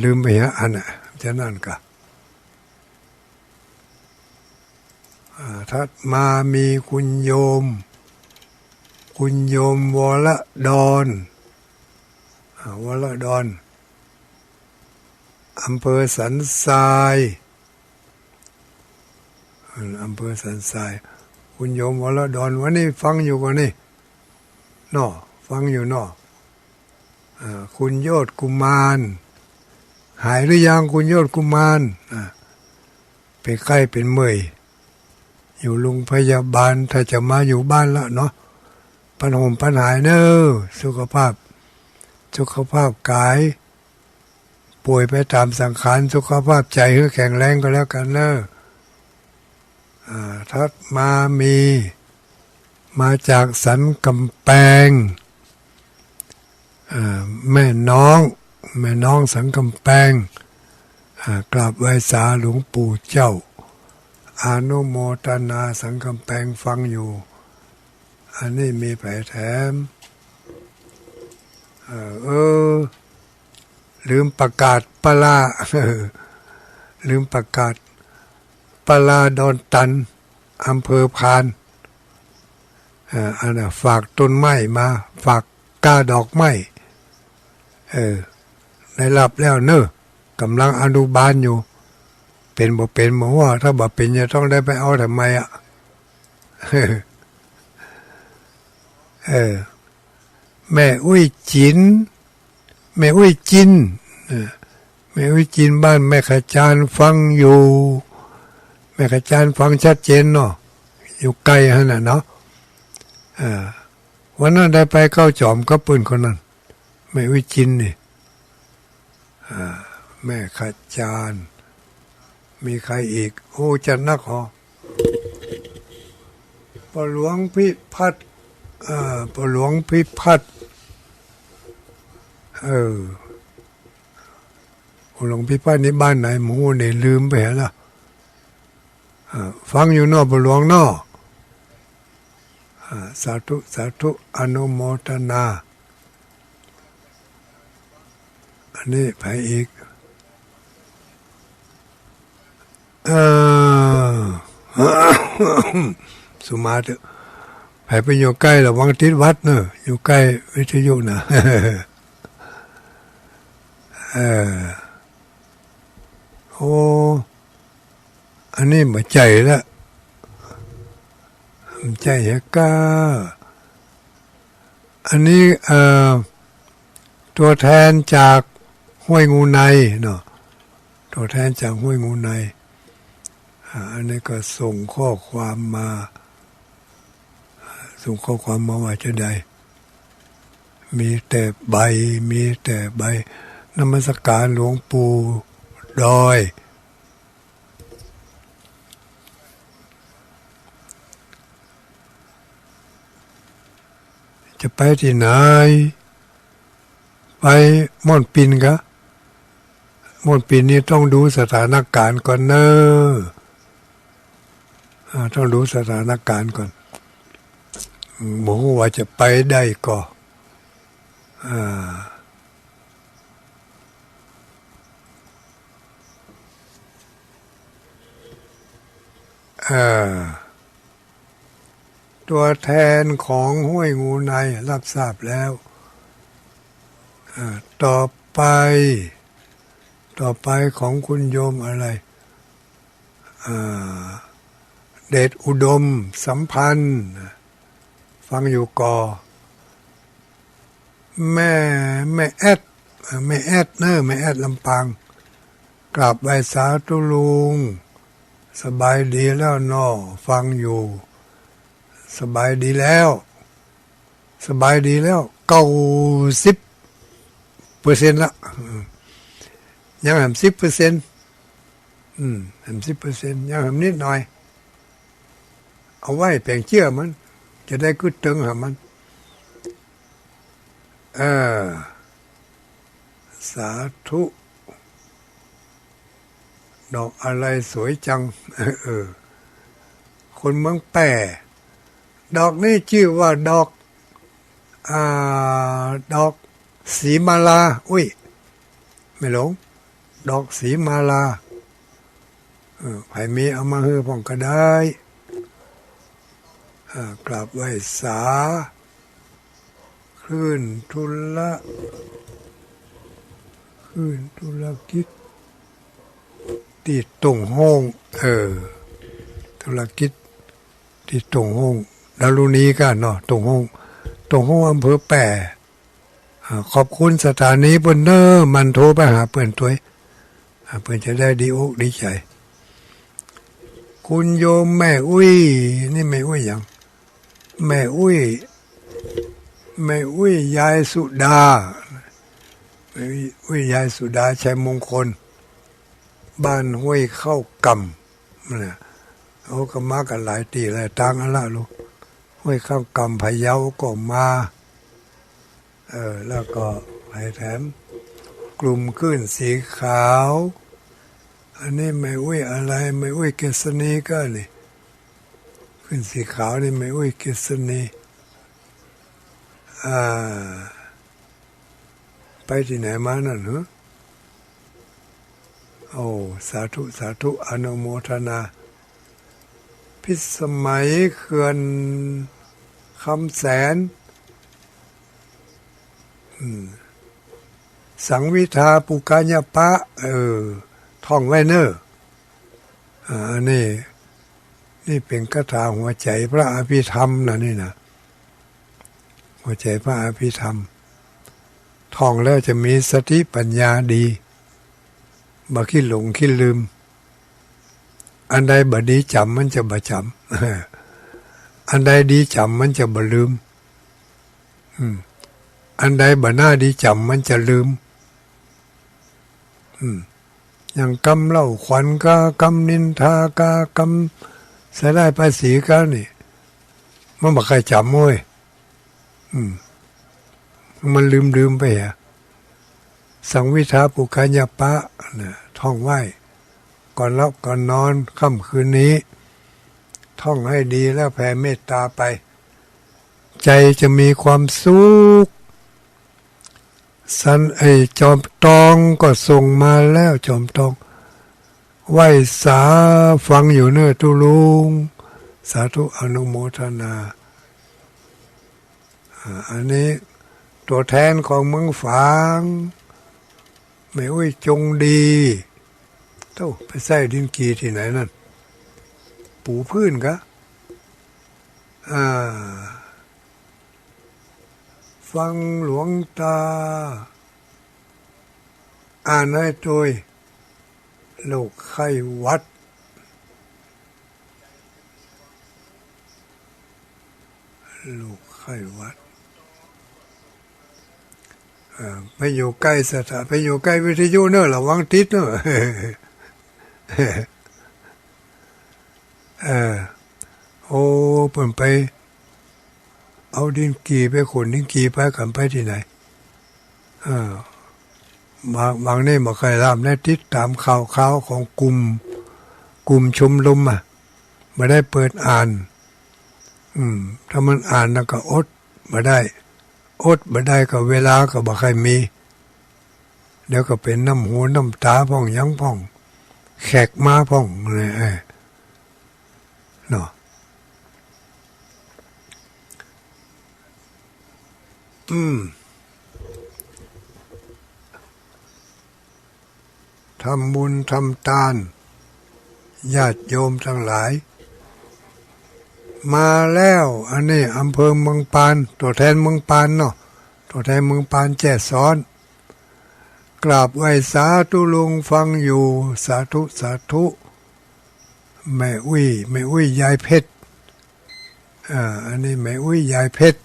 ลืมไปฮะอันน่ะจะนั่นกะทัดมามีคุณโยมวรดอนอำเภอสันทรายคุณโยมวรดอนวันนี้ฟังอยู่ก่อนนี่ฟังอยู่คุณโยชกุมารหายหรือยังคุณโยชกุมารเป็นไข้เป็นเมื่อยอยู่โรงพยาบาลถ้าจะมาอยู่บ้านละเนาะปัญหาเนอะสุขภาพกายป่วยไปตามสังขารสุขภาพใจให้แข็งแรงก็แล้วกันเนอะทัดมาจากสันกำแพงแม่น้องสันกำแพงกราบไหว้สาหลวงปู่เจ้าอนุโมทนาสันกำแพงฟังอยู่อันนี้มีไผ่แถมลืมประกาศปลาดอนตันอำเภอพานอันน่ะฝากต้นไม้มาฝากก้าดอกไม้ได้รับแล้วเนอะกำลังอนุบาลอยู่เป็นบ่เป็นหมอว่าถ้าบ่เป็นจะต้องได้ไปเอาทำไมแม่อุ้ยจินบ้านแม่ขจารฟังอยู่แม่ขจารฟังชัดเจนเนาะอยู่ไกลฮะน่ะเนาะวันนั้นได้ไปเข้าจอมกับปืนคนนั้นแม่อุ้ยจินนี่แม่ขจารมีใครอีกโอ้จันนักหรอปหลวงพิพัฒน์ปหลวงพิพัฒน์หลวงพิพัฒน์นี่บ้านไหนหมูเนี่ยลืมไปแล้วฟังอยู่นอกปหลวงนอสาธุอนุโมทนาอันนี้ไปอีกสุมาเถอะไปอยู่ใกล้ระวังติดวัดเนอะอยู่ใกล้วิทยุนะโอ้อันนี้มาใจแล้วใจเฮก้าอันนี้ตัวแทนจากห้วยงูในเนาะตัวแทนจากห้วยงูในอันนี้ก็ส่งข้อความมาว่าจะได้มีแต่ใบนมัสการหลวงปู่ดอยจะไปที่ไหนไปม่อนปินกะม่อนปินนี่ต้องดูสถานการณ์ก่อนเนอะต้องดูสถานการณ์ก่อนหมูว่าจะไปได้ก็ เออตัวแทนของห้วยงูในรับทราบแล้วต่อไปของคุณโยมอะไรเดชอุดมสัมพันธ์ฟังอยู่ก่อแม่แอดแม่แอดเนอะแม่แอดลำปางกราบไหว้สาธุลุงสบายดีแล้วนอฟังอยู่สบายดีแล้ว90%ละยังห่ำ10%ห่ำ10%ยังห่ำนิดหน่อยเอาไว้แปลงเชื่อมันจะได้กึดตึงหามันสาธุดอกอะไรสวยจังคนเมืองแป่ดอกนี้ชื่อว่าดอกสีมาลาไม่หลงดอกสีมาลาใครมีเอามาให้พ่องก็ได้กราบไหว้สาคลื่นธุรกิจที่ตรงห้องธุรกิจที่ตรงห้องดารุณีกันเนาะตรงห้องอำเภอแป่ขอบคุณสถานีเปิ้นเนอร์มันโทรไปหาเปิ้นตัวเปิ้นจะได้ดีอกดีใจคุณโยมแม่อุ้ยนี่แม่อุ้ยยังแม่อุ้ยยายสุดาแม่อุ้ยยายสุดาชัยมงคลบ้านห้วยเข้ากำเนี่ยเขาก็มากันหลายตีหลายตังอะไรลูกห้วยเข้ากำพะเยาก็มาแล้วก็ให้แถมกลุ่มขึ้นสีขาวอันนี้ไม่อุ้ยอะไรไม่อุ้ยเกษณีก็นี่ขึ้นสีขาวนี่ไม่อุ้ยเกษณีไปที่ไหนมานั่นเหรอโอ้สาธุอนุโมทนาพิสมัยเขื่อนคำแสนสังวิทาปุกาญปะท่องไว้เนอะนี่เป็นคาถาหัวใจพระอภิธรรมนะนี่นะหัวใจพระอภิธรรมท่องแล้วจะมีสติปัญญาดีบ่คิดหลงคิดลืมอันใดบ่ดีจำมันจะบ่จำอันใดดีจำมันจะบ่ลืมอันใดบ่น่าดีจำมันจะลืมอย่างกำเล่าขวัญกากำนินทากากำเสียได้ภาษีก็นี่มันบ่ใครจำเว้ยมันลืมไปอ่ะสังวิทาปุกาญปะนะท่องไว้ก่อนรับก่อนนอนค่ำคืนนี้ท่องให้ดีแล้วแผ่เมตตาไปใจจะมีความสุขจอมตองก็ส่งมาแล้วจอมตองไหว้สาฟังอยู่เนื้อตุลุงสาธุอนุโมทนาอันนี้ตัวแทนของเมืองฝางไม่อุ้ยจงดีเต้าไปใส่ดินกีที่ไหนนั่นปูพื้นกะฟังหลวงตาอ่านให้ตัวโรคไข้หวัดโรคไข้หวัดไปอยู่ใกล้ไปอยู่ใกล้วิทยุเนอะระวังติดเนอะโอ้เปิ่นไปเอาดินกีไปขนดินกีไปกันไปที่ไหนบางนี่มาเคยรำได้ติดตามข่าวของกลุ่มชมรมมาได้เปิดอ่านถ้ามันอ่านแล้วก็อดมาได้ก็เวลาก็บ่ใครมีเดี๋ยวก็เป็นน้ำหูน้ำตาพ่องยังพ่องแขกมาพ่องเลย เนาะทำบุญทำทานญาติโยมทั้งหลายมาแล้วอันนี้อำเภอเมืองปานตัวแทนเมืองปานเนาะตัวแทนเมืองปานแจ้ซ้อนกราบไหว้สาธุลุงฟังอยู่สาธุสาธุแม่อุ้ยยายเพชรอันนี้แม่อุ้ยยายเพชร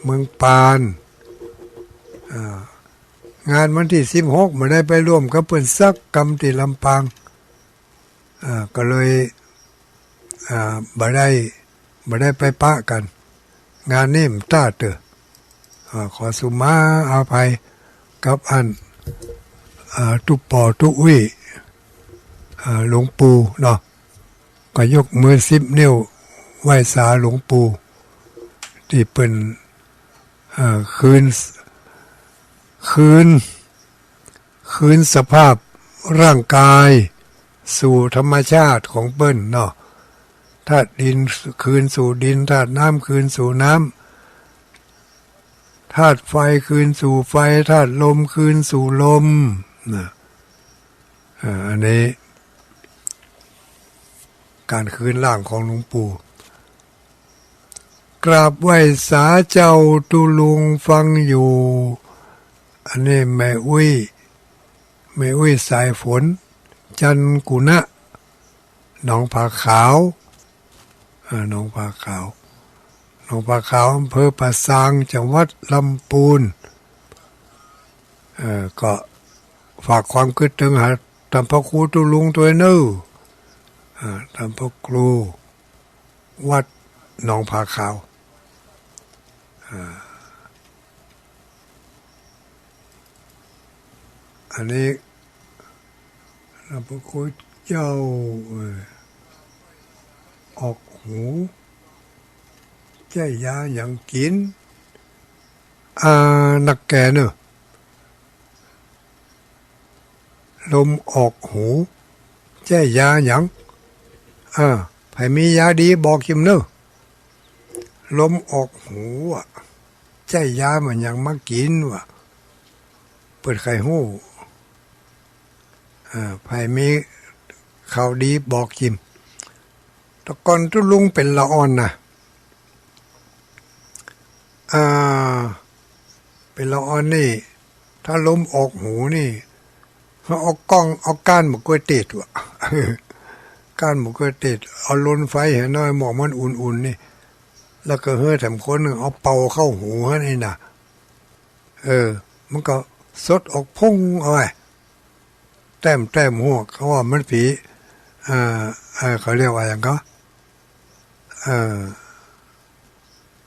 เมืองปานงานวันที่16มาได้ไปร่วมกับเพื่อนซักกรรมที่ลำปางก็เลยบ่ได้ไปปะกันงานนี้มันต้าเตอขอสุมาอาภัยกับอันตุปอตุวิหลวงปู่เนาะก็ยกมือ10 นิ้วไหว้สาหลวงปู่ที่เป็นคืนสภาพร่างกายสู่ธรรมชาติของเปิ้นเนาะธาตุดินคืนสู่ดินธาตุน้ำคืนสู่น้ำธาตุไฟคืนสู่ไฟธาตุลมคืนสู่ลมนะอันนี้การคืนร่างของหลวงปู่กราบไหว้สาเจ้าตุลุงฟังอยู่อันนี้แม่อุ้ยสายฝนจันกุณะหนองผาขาวหนองผาขาวอำเภอป่าซางจังหวัดลำพูนก็ฝากความคิดถึงหาท่านพระครูตุลุงตัวเนื้อท่านพระครูวัดหนองผาขาวอันนี้ท่านพระครูเจ้าออกหูใจยาอย่างกินนักแก่เนอะลมออกหูใจยาอย่างใครมียาดีบอกคิมเนอะลมออกหูใจยามันยังมากินวะเปิดไข่หูใครมีข่าวดีบอกคิมตะกอนตุลุงเป็นละอ่อนนะเป็นละอ่อนนี่ถ้าลมออกหูนี่เขาเอาก้านหมกกล้วยติดวะก้านหมกกล้วยติดเอาลนไฟเห็นน้อยหมอกมันอุ่นๆนี่แล้วก็เฮ้ยแถมคนหนึ่งเอาเป่าเข้าหูฮะนี่นะมันก็สดออกพุ่งเอาไว้แต้มหัวเขาว่ามันผีเขาเรียกว่าอย่างก็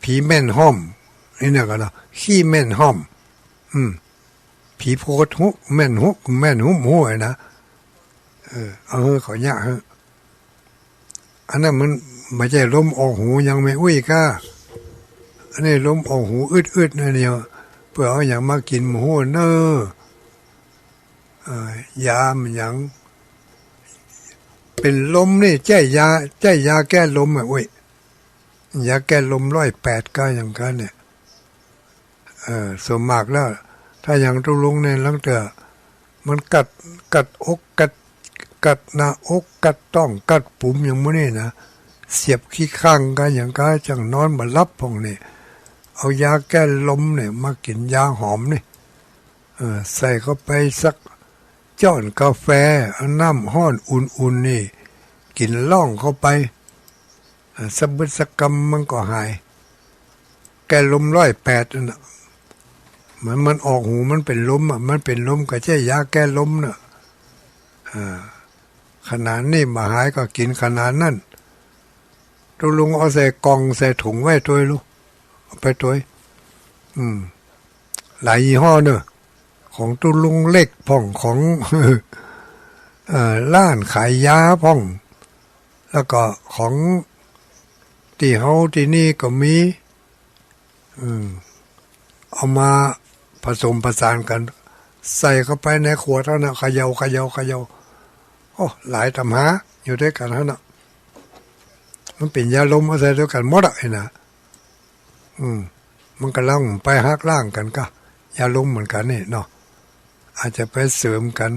ผีแม่นห้อมนี่เนี่ยก็เนาะขี้แม่นห้อมผีโพดหุกแม่นหุ้มหัวนะขอยากอันนั้นมันไม่ใช่ลมออกหูยังไม่อุ้ยก้าอันนี้ลมออกหูอึดนะเนี่ยเพื่อเอาอย่างมากินหัวเนอยามอย่างเป็นลมนี่ใจยาแก้ลมอุ้ยยาแก้ลม108ก็อย่างกันเนี่ยสมมากแล้วถ้าอย่างตุลุงเนี่ยลังเตอมันกัดอกกัดหน้าอกกัดต้องกัดปุ่มอย่างมื้อนี่นะเสียบขี้ข้างกันอย่างก็จังนอนมารับพงนี่เอายาแก้ลมเนี่ยมากินยาหอมนี่ใส่เข้าไปสักจ้อนกาแฟเอาน้ำห้อนอุ่นๆนี่กินล่องเข้าไปสะบึดสะกำมันก็หายแก้ลม108น่ะมันออกหูมันเป็นลมมันเป็นลมก็ใช่ยาแก้ลมน่ะขนาดนี้มาหายก็กินขนาดนั้นตุลุงเอาใส่กล่องใส่ถุงไว้ตัวลูกเอาไปตัวหลายยี่ห้อเนอะของตุลุงเล็กพ่องของร้านขายยาพ่องแล้วก็ของที่เฮาที่นี่ก็มีเอามาผสมผสานกันใส่เข้าไปในขวดเท่านั้นเขย่าโอ้หลายตำหาอยู่ด้วยกันเท่านั้น มันเป็นยาลมเอาใส่ด้วยกันหมดอ่ะไอ้นะมันก็ล่องไปหักล่างกันก็ยาลมเหมือนกันนี่เนาะอาจจะไปเสริมกัน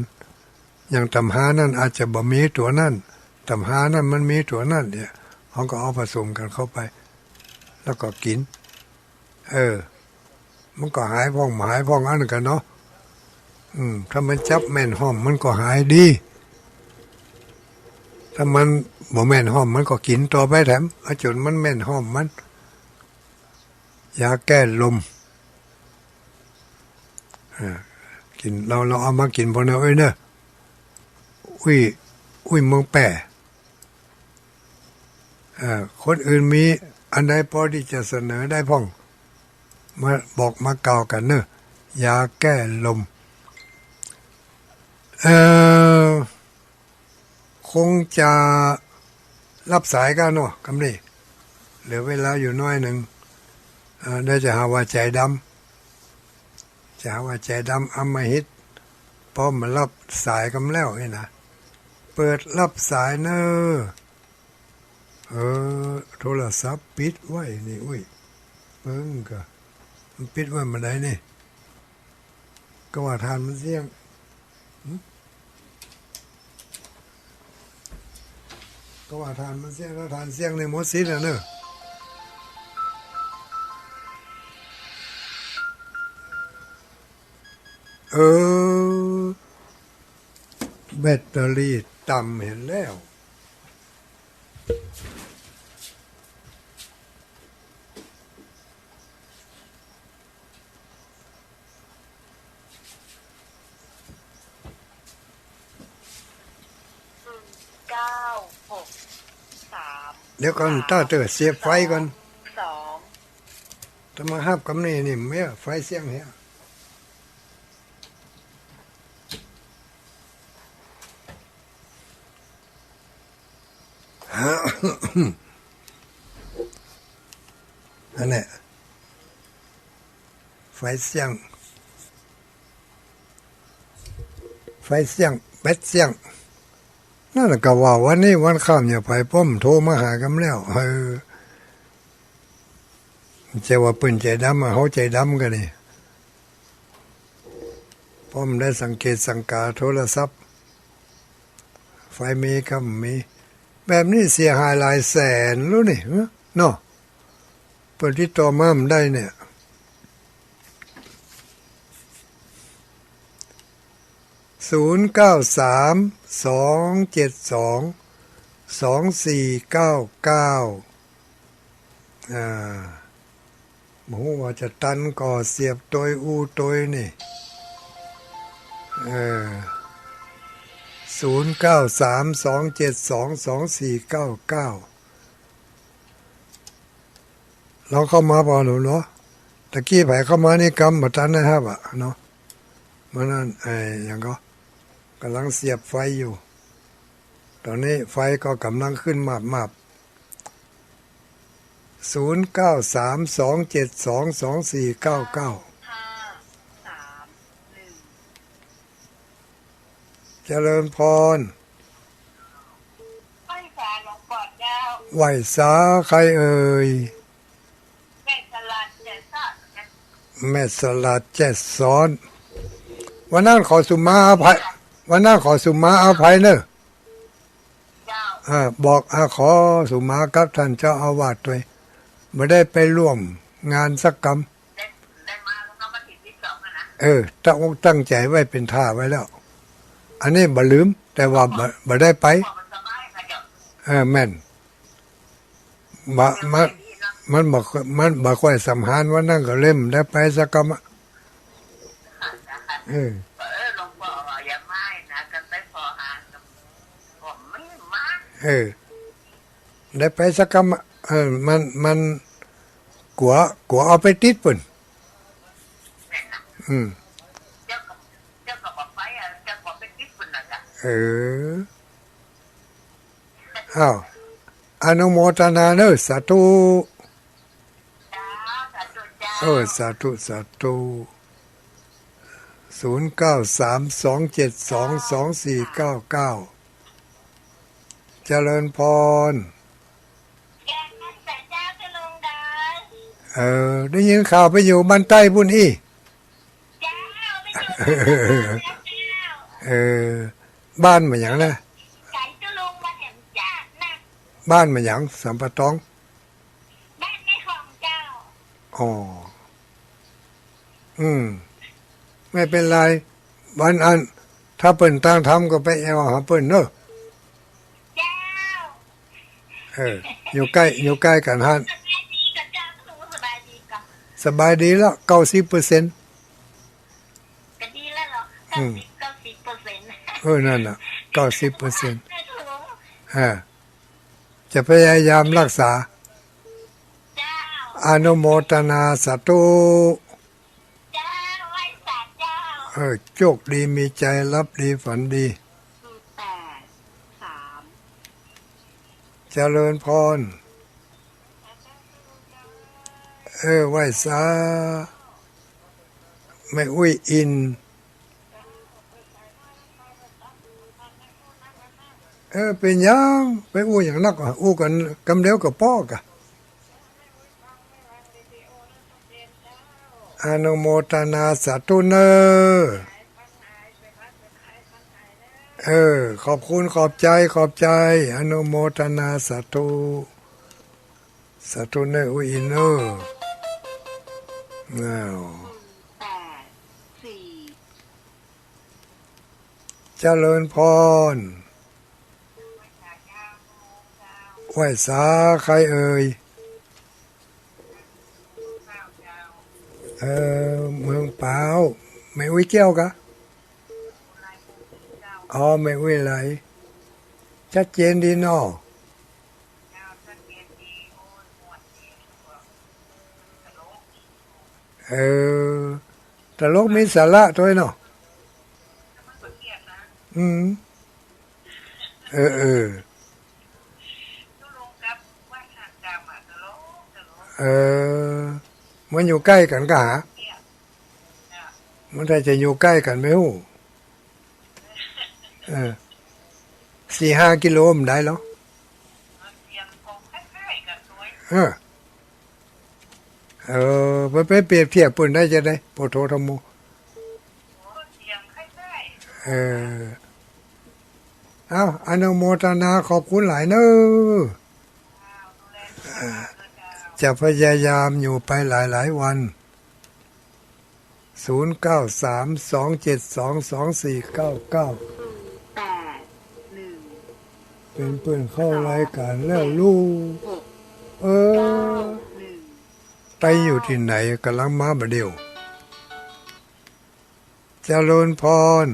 อย่างตำหานั่นอาจจะบ่มีตัวนั่นตำหานั่นมันมีตัวนั่นเนี่ยเขาก็เอาผสมกันเข้าไปแล้วก็กินมันก็หายพ้องอันกันเนาะถ้ามันจับแม่นห้อมมันก็หายดีถ้ามันบ่แม่นห้อมมันก็กินต่อไปแถมจนมันแม่นห้อมมันยาแก้ลมกินเราเอามากินพอเนอะเนอะอุ้ยเมืองแป่คนอื่นมีอันใดพอที่จะเสนอได้พ้องมาบอกมากล่าวกันเนอะยาแก้ลมคงจะรับสายกันเนาะคำนี้เหลือเวลาอยู่น้อยหนึ่งได้จะหาว่าใจดำจะหาว่าใจดำอำมหิตพอมารับสายกันแล้วนี่นะเปิดรับสายเนอะโทรศัพท์ปิดไว้นี่อุ้ยเพิ่งก็มันปิดไว้มาได้นี่ก็ว่าทานมันเสี่ยงก็ว่าทานมันเสี่ยงแล้วทานเสี่ยงในหมดสิ้นแล้วเนอะแบตเตอรี่ต่ำเห็นแล้วเดี๋ยวก่อนต้าเตอเสียบไฟก่อนจะมาห้ามกำนี่นี่ไม่ไฟเสียงเหี้ยนั่นแหละไฟเสียงแบตเสียงนั่นก็ว่าวันนี้วันข้ามอย่าไปป้อมโทรมาหากันแล้วจะว่าปืนใจดำเขาใจดำกันนี่ป้อมได้สังเกตสังกาโทรศัพท์ไฟมีก็มีแบบนี้เสียหายหลายแสนรู้นี่เนาะเปิดที่ต่อมาได้เนี่ย0932722499หมูว่าจะตันก่อเสียบตัวตัวนี่0932722499เราเข้ามาพอหนูเนาะตะกี้ไผเข้ามานี่กำมาตันนะครับเนาะมันนั่นอย่างก็กำลังเสียบไฟอยู่ตอนนี้ไฟก็กำลังขึ้นมาบ0932722499เจริญพรไหวสาใครเอ่ยแม่สลัดแจ๊สอนวันนั้นขอสุมาอภัยเนอะบอกขอสุมากับท่านเจ้าอาวาสด้วยไม่ได้ไปร่วมงานสักกรรมตั้งใจไว้เป็นท่าไว้แล้วอันนี้บ่ลืมแต่ว่าบ่ได้ไปแม่นมันบ่ค่อยสำคัญว่านั่นก็เล่มได้ไปสักกรรมได้ไปสักกรรมมันกลัวเอาไปติดปุ่นอ้าวอนุโมทนาเนอะสาธุสาธุ0932722499เจริญพร ได้ยินข่าวไปอยู่บ้านใต้บุญอี เจ้าไม่อยู่แล้วเจ้า เออบ้านมาอย่างนะ ไก่ตุลุงมาเห็นจ้านะ บ้านมาอย่างสัมปะตอง บ้านไม่ของเจ้า อ๋อไม่เป็นไรวันอันถ้าเปิ่นตั้งทำก็ไปแอวหาเปิ่นเนอะ เจ้า อยู่ใกล้กันฮั่น สบายดีกับเจ้าตุลุงสบายดีกับ สบายดีแล้ว90%ก็ดีแล้วเหรอ90%นั่นน่ะ90%แม่ตุลุง จะพยายามรักษา เจ้า อนุโมทนาสาธุ เจ้าไหว้ศาลเจ้าโชคดีมีใจรับดีฝันดี8 3เจริญพรไหว้สาไม่อุ้ยอินเป็นยังไปอู้อย่างนักอ่ะอู้กันกำเดียวกับป้อกะอนุโมทนาสาธุเนอขอบคุณขอบใจอนุโมทนาสาธุเนออุ้ยอินเนอเจริญพรไหว้สาใครเอ่ยเมืองเปล่าไม่อุ้ยเกี้ยวกะไม่อุ้ยไหลชัดเจนดีเนาะตลกมีสาระด้วยเนาะมันอยู่ใกล้กันก็หามันถ้าจะอยู่ใกล้กันไม่รู้4-5 กิโลมันได้แล้วไปเปรียบเทียบปุ่นได้จะได้โพโทธรรมโมอนุโมทนาขอบคุณหลายเนอะจะพยายามอยู่ไปหลายวัน0932722499เป็นเพื่อนเข้ารายการแล้วลูกไปอยู่ที่ไหนกำลังมาบะเดียวเจริญพร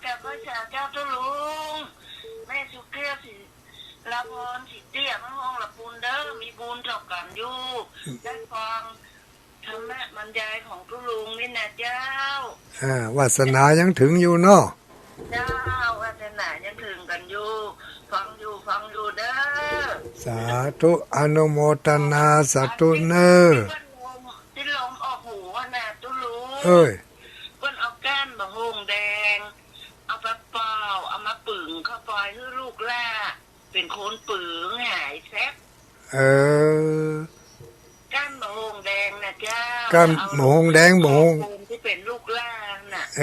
แกก็เจ้าตุลุงแม่สุเกียสิลาพรสิเตี้ยมะฮองละปูนเด้อมีบุญจบกันอยู่ได้ฟังธรรมะบรรยายของตุลุงนี่นะเจ้าวาสนายังถึงอยู่เนาะเจ้าวาสนายังถึงกันอยู่ฟังอยู่เด้อสาธุอนุโมทนาสาธุเนอที่ลมออกหูน่ะตุลุงเอ้ยเพิ่นเอาแก้มมะฮงแดงเอาไปเปล่าเอามาปึ่งเข้าไปให้ลูกล่าเป็นคนปึ่งหายแซ่บก้านมะฮงแดงนะเจ้าก้านมะฮงแดงมะฮงที่เป็นลูกล่าน่ะเ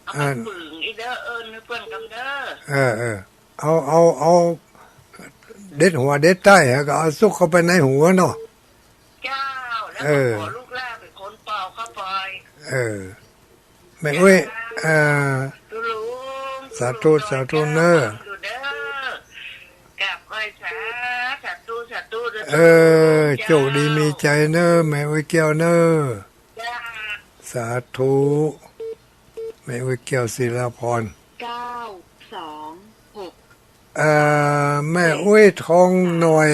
อามาปึ่งอีเด้อเพิ่นกำเด้อเอาเด็ดหัวเด็ดใต้ก็เอาซุกเข้าไปในหัวเนาะเจ้าแล้วขอลูกล่าเป็นคนเป่าเข้าไปไม่อุ้ยสาธุเนอกับไว้สาธุโชคดีมีใจเนอแม่อุ้ยแก้วเนอสาธุแม่อุ้ยแก้วศิลาพร926แม่อุ้ยทองหน่อย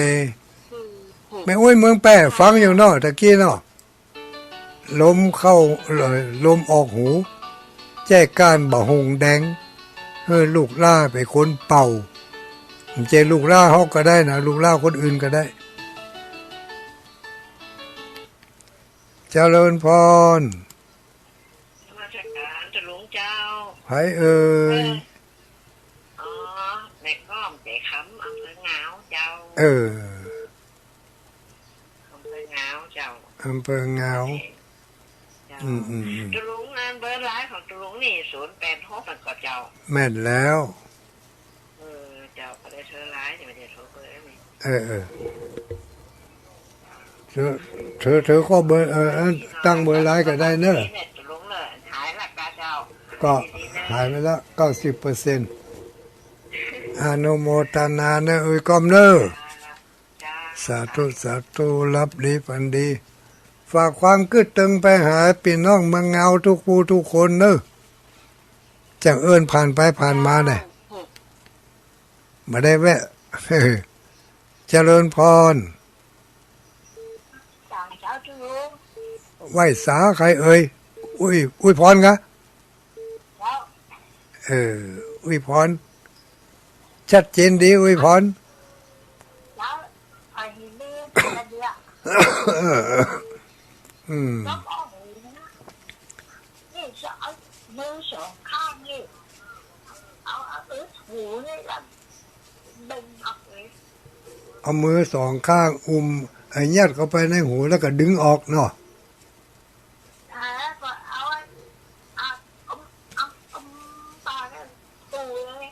แม่อุ้ยเมืองแป้ฟังอยู่เนาะตะกี้เนาะลมเข้าเลยลมออกหูแจ้ก้านบะฮงแดงลูกล่าไปคนเป่ามันใจลูกล่าเฮาก็ได้นะลูกล่าคนอื่นก็ได้เจริญพรมาจากการจะหลวงเจ้าไผเอ่ยในข้อมแต่คำอำเภอเหงาเจ้า อำเภอเงา เจ้า อืม ตุลุงนั้นเบอร์ไลน์ของตุลุงนี่086มันก็เจ้า แม่นแล้ว เจ้าก็ได้เธอไลน์จะไม่ได้โทรเบอร์นี่ เธอก็เบอร์ตั้งเบอร์ไลน์ก็ได้เนอะ ตุลุงเลยหายหลักกาเจ้า ก็หายไปแล้ว90%อนุโมทนาเนอะกอมเนอะสาธุรับดีฝันดี ฝากความกึดตึงไปหาพี่น้องเมืองเงาทุกผู้ทุกคนเนอะจังเอิ้นผ่านไปผ่านมาเนี่ยมาได้แวะ เจริญพร ต่างเจ้าตุลุง ไหว้สาใครเอ่ยอุ้ยพรกะ เจ้า อุ้ยพรชัดเจนดีอุ้ยพร แล้วไอ้นี่อะไรเนี่ย แล้วก็หูนะนี่จะเอามือสองข้างนี่เอาหูนี่แล้วดึงออกเลย เอามือสองข้างไอ้ยัดเข้าไปในหูแล้วก็ดึงออกเนาะ แล้วก็เอาปากตูเลย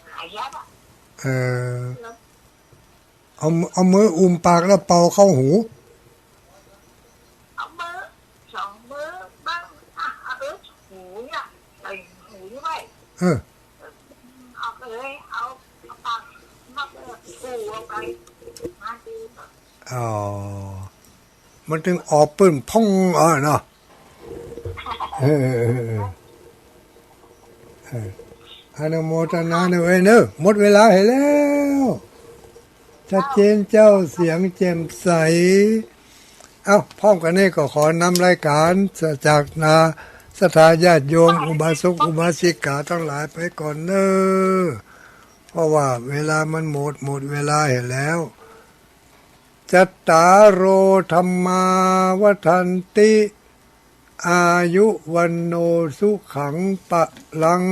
หายยับอ่ะ เอามือปากแล้วเป่าเข้าหู เอามือสองมือบ้างเอาหูเนี่ยตึงหูไว้ออกเลยเอาปากนับเลยตูออกไปมาดู อ๋อมันถึงออกปื้นพ่องเนาะอนุโมทนาเนอะเนอะหมดเวลาให้แล้วชัดเจนเจ้าเสียงแจ่มใสพร้อมกันนี้ก็ขอนำรายการจากศรัทธาญาติโยมอุบาสกอุบาสิกาทั้งหลายไปก่อนเนอะเพราะว่าเวลามันหมดเวลาเห็นแล้วจัตตารโอธัมมาวัฏันติอายุวันโนสุขังปะลัง